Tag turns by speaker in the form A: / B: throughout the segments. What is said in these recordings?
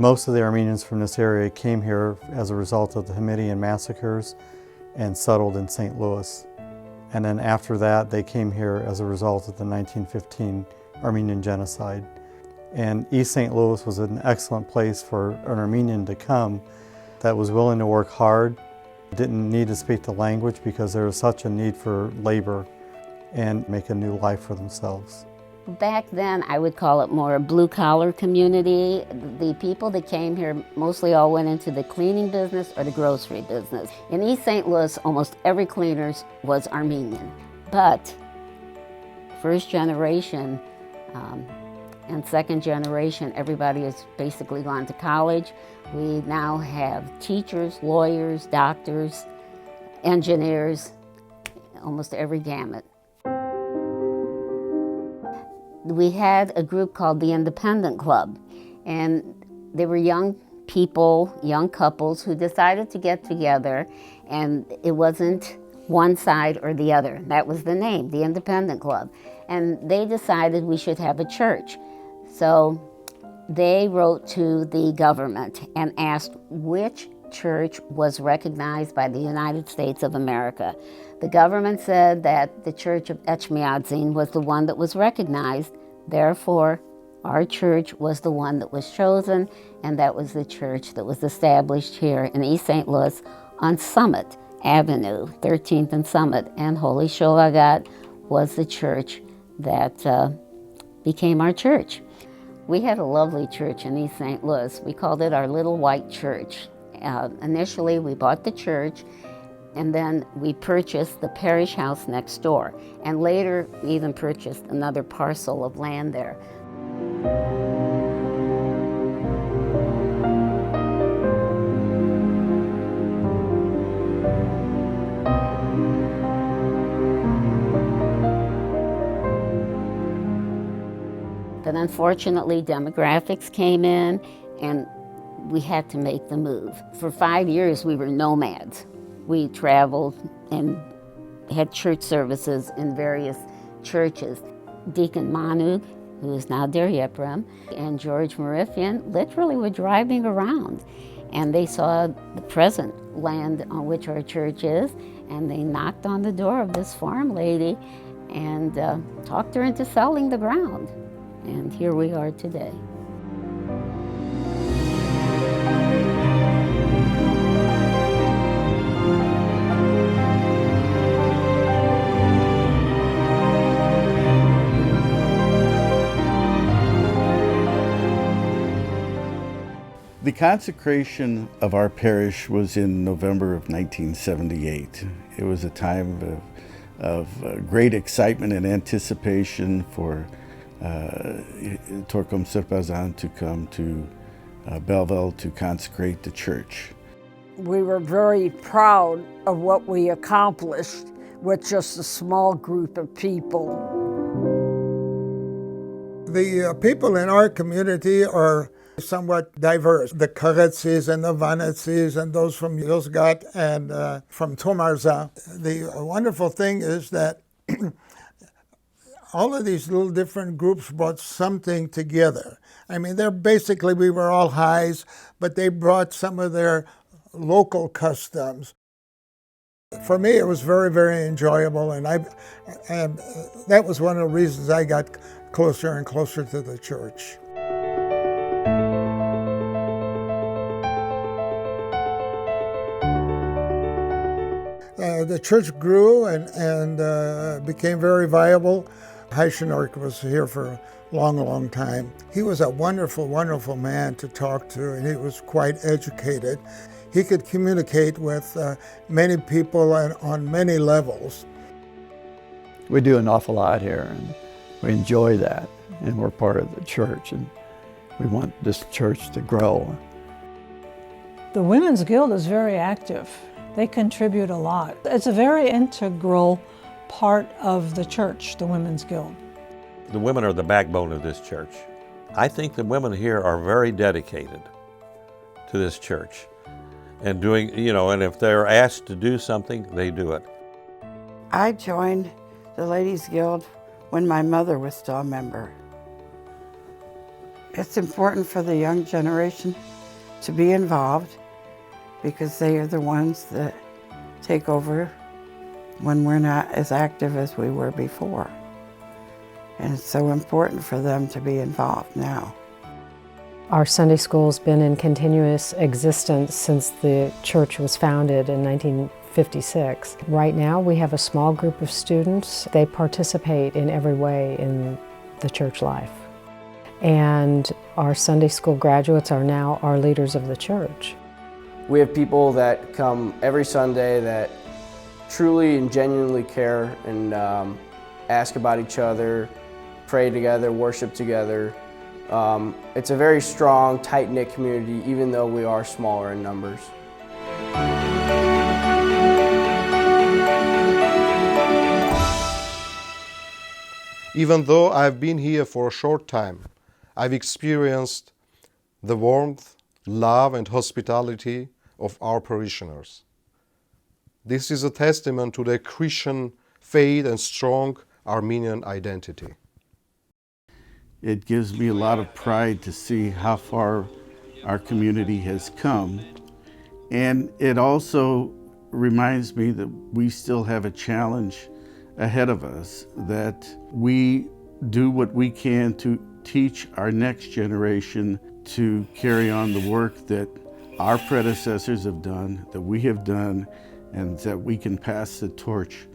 A: Most of the Armenians from this area came here as a result of the Hamidian massacres and settled in St. Louis. And then after that, they came here as a result of the 1915 Armenian genocide. And East St. Louis was an excellent place for an Armenian to come that was willing to work hard, didn't need to speak the language because there was such a need for labor, and make a new life for themselves.
B: Back then, I would call it more a blue-collar community. The people that came here mostly all went into the cleaning business or the grocery business. In East St. Louis, almost every cleaner was Armenian. But first generation and second generation, everybody has basically gone to college. We now have teachers, lawyers, doctors, engineers, almost every gamut. We had a group called the Independent Club, and they were young people, young couples who decided to get together, and it wasn't one side or the other. That was the name, the Independent Club. And they decided we should have a church. So they wrote to the government and asked which church was recognized by the United States of America. The government said that the Church of Echmiadzin was the one that was recognized. Therefore, our church was the one that was chosen, and that was the church that was established here in East St. Louis on Summit Avenue, 13th and Summit, and Holy Shoghagat was the church that became our church. We had a lovely church in East St. Louis. We called it our Little White Church. Initially, we bought the church, and then we purchased the Parish house next door. And later, we even purchased another parcel of land there. But unfortunately, demographics came in, and we had to make the move. For 5 years, we were nomads. We traveled and had church services in various churches. Deacon Manug, who is now Der Yepram, and George Marifian literally were driving around, and they saw the present land on which our church is, and they knocked on the door of this farm lady and talked her into selling the ground. And here we are today.
C: The consecration of our parish was in November of 1978. It was a time of great excitement and anticipation for Torkom Sirpazan to come to Belleville to consecrate the church.
D: We were very proud of what we accomplished with just a small group of people.
E: The people in our community are somewhat diverse. The Karetsis and the Vanetsis and those from Shoghagat and from Tomarza. The wonderful thing is that all of these little different groups brought something together. I mean, we were all highs, but they brought some of their local customs. For me, it was very, very enjoyable, and that was one of the reasons I got closer and closer to the church. The church grew and became very viable. Heishenork was here for a long, long time. He was a wonderful, wonderful man to talk to, and he was quite educated. He could communicate with many people and on many levels.
F: We do an awful lot here, and we enjoy that, and we're part of the church, and we want this church to grow.
G: The Women's Guild is very active. They contribute a lot. It's a very integral part of the church, the Women's Guild.
H: The women are the backbone of this church. I think the women here are very dedicated to this church and doing, and if they're asked to do something, they do it.
I: I joined the Ladies Guild when my mother was still a member. It's important for the young generation to be involved because they are the ones that take over when we're not as active as we were before. And it's so important for them to be involved now.
J: Our Sunday school's been in continuous existence since the church was founded in 1956. Right now we have a small group of students. They participate in every way in the church life. And our Sunday school graduates are now our leaders of the church.
K: We have people that come every Sunday that truly and genuinely care and ask about each other, pray together, worship together. It's a very strong, tight-knit community, even though we are smaller in numbers.
L: Even though I've been here for a short time, I've experienced the warmth, love, and hospitality of our parishioners. This is a testament to their Christian faith and strong Armenian identity.
C: It gives me a lot of pride to see how far our community has come. And it also reminds me that we still have a challenge ahead of us, that we do what we can to teach our next generation to carry on the work that our predecessors have done, that we have done, and that we can pass the torch.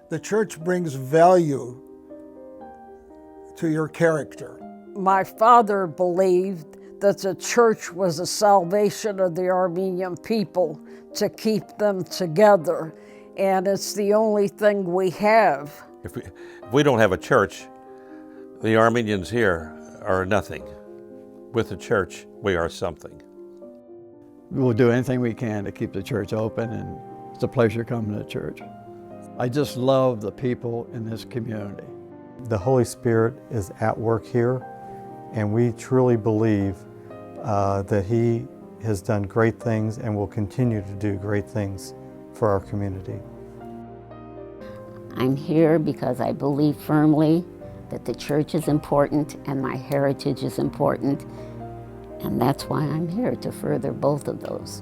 E: The church brings value to your character.
D: My father believed that the church was a salvation of the Armenian people to keep them together, and it's the only thing we have.
H: If we don't have a church, the Armenians here are nothing. With the church, we are something.
F: We'll do anything we can to keep the church open, and it's a pleasure coming to church. I just love the people in this community.
A: The Holy Spirit is at work here, and we truly believe that He has done great things and will continue to do great things for our community.
B: I'm here because I believe firmly that the church is important and my heritage is important, and that's why I'm here, to further both of those.